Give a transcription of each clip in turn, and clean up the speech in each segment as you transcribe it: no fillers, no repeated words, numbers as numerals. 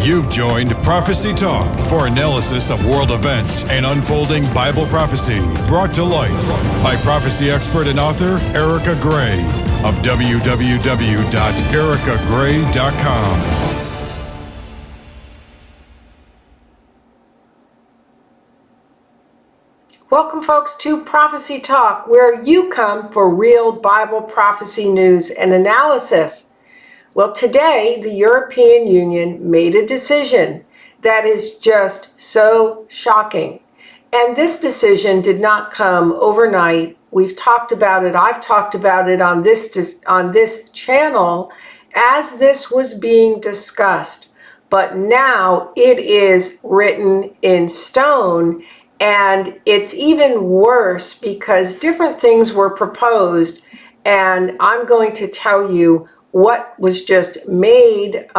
You've joined Prophecy Talk for analysis of world events and unfolding Bible prophecy, brought to light by prophecy expert and author Erika Grey of www.erikagray.com. Welcome, folks, to Prophecy Talk, where you come for real Bible prophecy news and analysis. Well, today, the European Union made a decision that is just so shocking. And this decision did not come overnight. We've talked about it. I've talked about it on this channel as this was being discussed. But now it is written in stone. And it's even worse because different things were proposed, and I'm going to tell you what was just made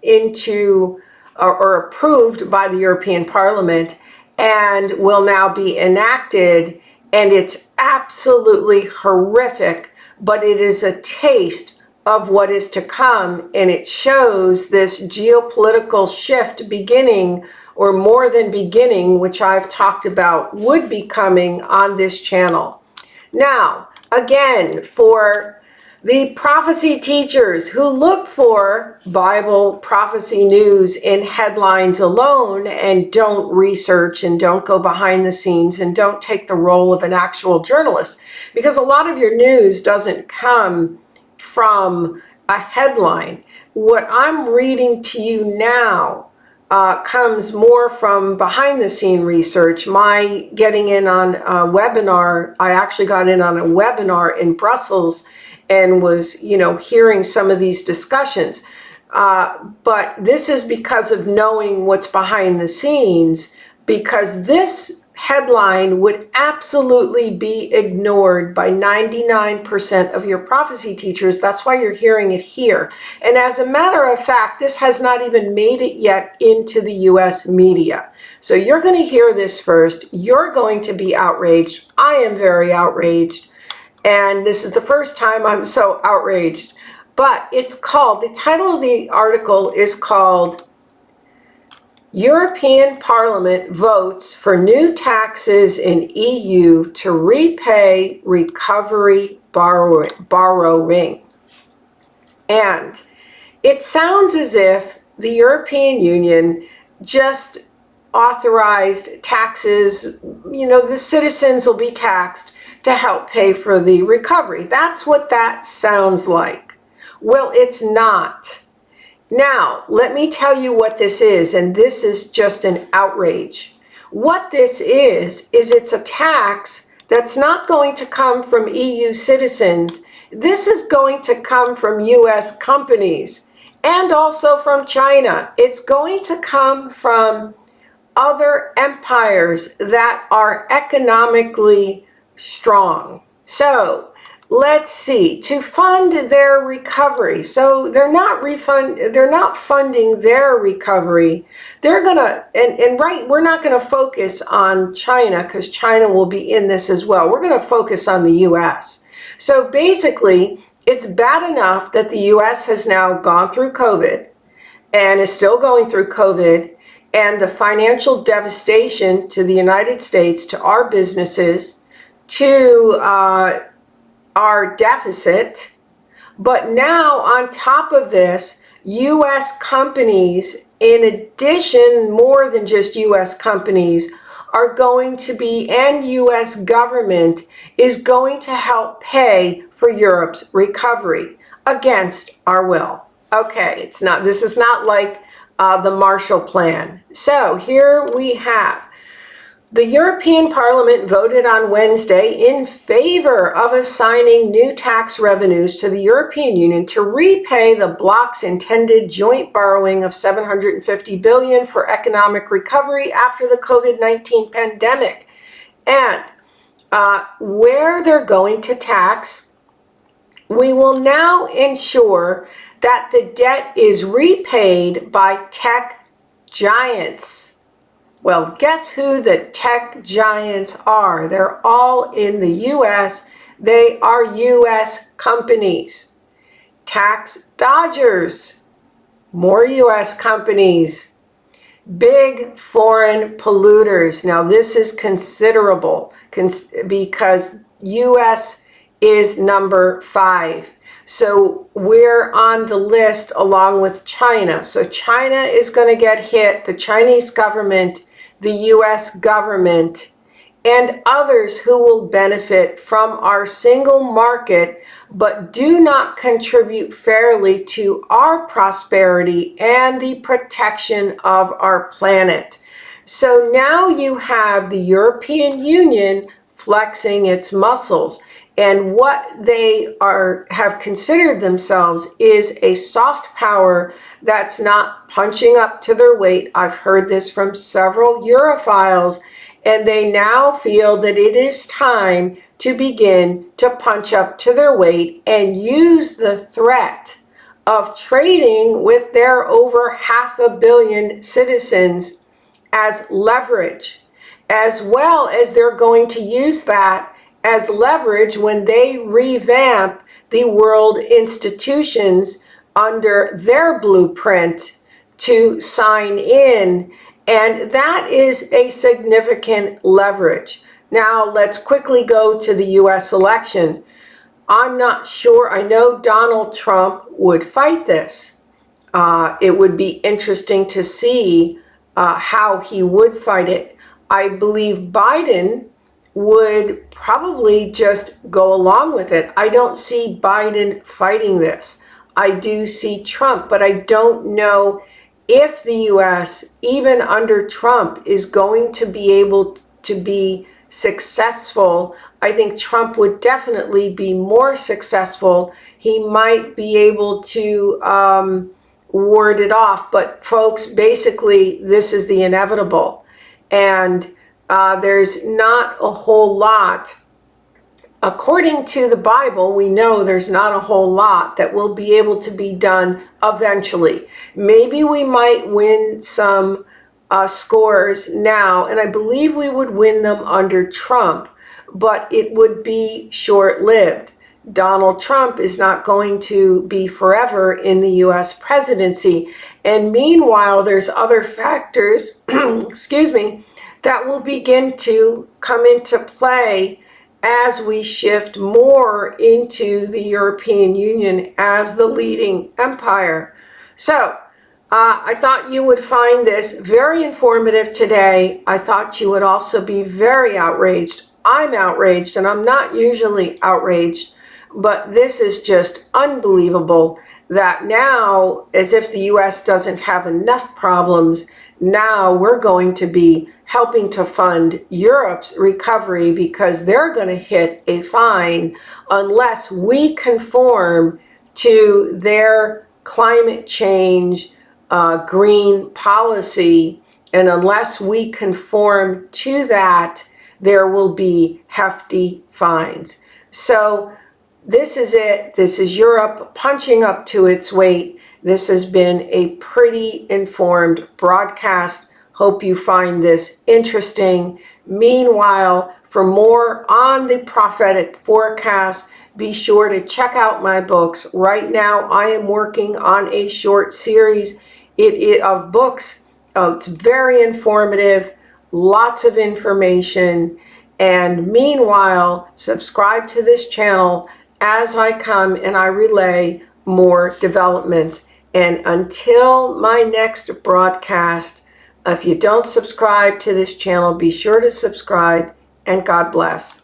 into or approved by the European Parliament and will now be enacted, and it's absolutely horrific, but it is a taste of what is to come, and it shows this geopolitical shift beginning, or more than beginning, which I've talked about would be coming on this channel. Now, again, for the prophecy teachers who look for Bible prophecy news in headlines alone and don't research and don't go behind the scenes and don't take the role of an actual journalist, because a lot of your news doesn't come from a headline. What I'm reading to you now comes more from behind the scene research. My getting in on a webinar, I actually got in on a webinar in Brussels and was, hearing some of these discussions. But this is because of knowing what's behind the scenes, because this headline would absolutely be ignored by 99% of your prophecy teachers. That's why you're hearing it here. And as a matter of fact, this has not even made it yet into the U.S. media. So you're going to hear this first. You're going to be outraged. I am very outraged. And this is the first time I'm so outraged. But the title of the article is called European Parliament votes for new taxes in EU to repay recovery borrowing. And it sounds as if the European Union just authorized taxes, the citizens will be taxed to help pay for the recovery. That's what that sounds like. Well, it's not. Now, let me tell you what this is, and this is just an outrage. What this is it's a tax that's not going to come from EU citizens. This is going to come from U.S. companies and also from China. It's going to come from other empires that are economically strong. So, let's see, to fund their recovery. So they're not funding their recovery. They're gonna, we're not gonna focus on China because China will be in this as well. We're gonna focus on the US. So basically, it's bad enough that the US has now gone through COVID and is still going through COVID, and the financial devastation to the United States, to our businesses, to our deficit. But now, on top of this, U.S. companies, in addition, more than just U.S. companies, are going to be, and U.S. government is going to help pay for Europe's recovery against our will. Okay, this is not like the Marshall Plan. So here we have the European Parliament voted on Wednesday in favor of assigning new tax revenues to the European Union to repay the bloc's intended joint borrowing of $750 billion for economic recovery after the COVID-19 pandemic. And where they're going to tax, we will now ensure that the debt is repaid by tech giants. Well, guess who the tech giants are? They're all in the U.S. They are U.S. companies. Tax dodgers. more U.S. companies, big foreign polluters. Now this is considerable because U.S. is number 5. So we're on the list along with China. So China is going to get hit, the Chinese government, the U.S. government, and others who will benefit from our single market but do not contribute fairly to our prosperity and the protection of our planet. So now you have the European Union flexing its muscles, and what they have considered themselves is a soft power that's not punching up to their weight. I've heard this from several Europhiles, and they now feel that it is time to begin to punch up to their weight and use the threat of trading with their over 500 million citizens as leverage, as well as they're going to use that as leverage when they revamp the world institutions under their blueprint to sign in. And that is a significant leverage. Now, let's quickly go to the U.S. election. I'm not sure. I know Donald Trump would fight this. It would be interesting to see how he would fight it. I believe Biden would probably just go along with it. I don't see Biden fighting this. I do see Trump, but I don't know if the U.S., even under Trump, is going to be able to be successful. I think Trump would definitely be more successful. He might be able to ward it off. But folks, basically, this is the inevitable. And there's not a whole lot. According to the Bible, we know there's not a whole lot that will be able to be done eventually. Maybe we might win some scores now, and I believe we would win them under Trump, but it would be short-lived. Donald Trump is not going to be forever in the U.S. presidency. And meanwhile, there's other factors, excuse me, that will begin to come into play as we shift more into the European Union as the leading empire. So I thought you would find this very informative today. I thought you would also be very outraged. I'm outraged, and I'm not usually outraged, but this is just unbelievable that now, as if the U.S. doesn't have enough problems, now we're going to be helping to fund Europe's recovery because they're going to hit a fine unless we conform to their climate change green policy. And unless we conform to that, there will be hefty fines. So this is it. This is Europe punching up to its weight. This has been a pretty informed broadcast. Hope you find this interesting. Meanwhile, for more on the prophetic forecast, be sure to check out my books. Right now, I am working on a short series of books. It's very informative, lots of information. And meanwhile, subscribe to this channel as I come and I relay more developments. And until my next broadcast, if you don't subscribe to this channel, be sure to subscribe, and God bless.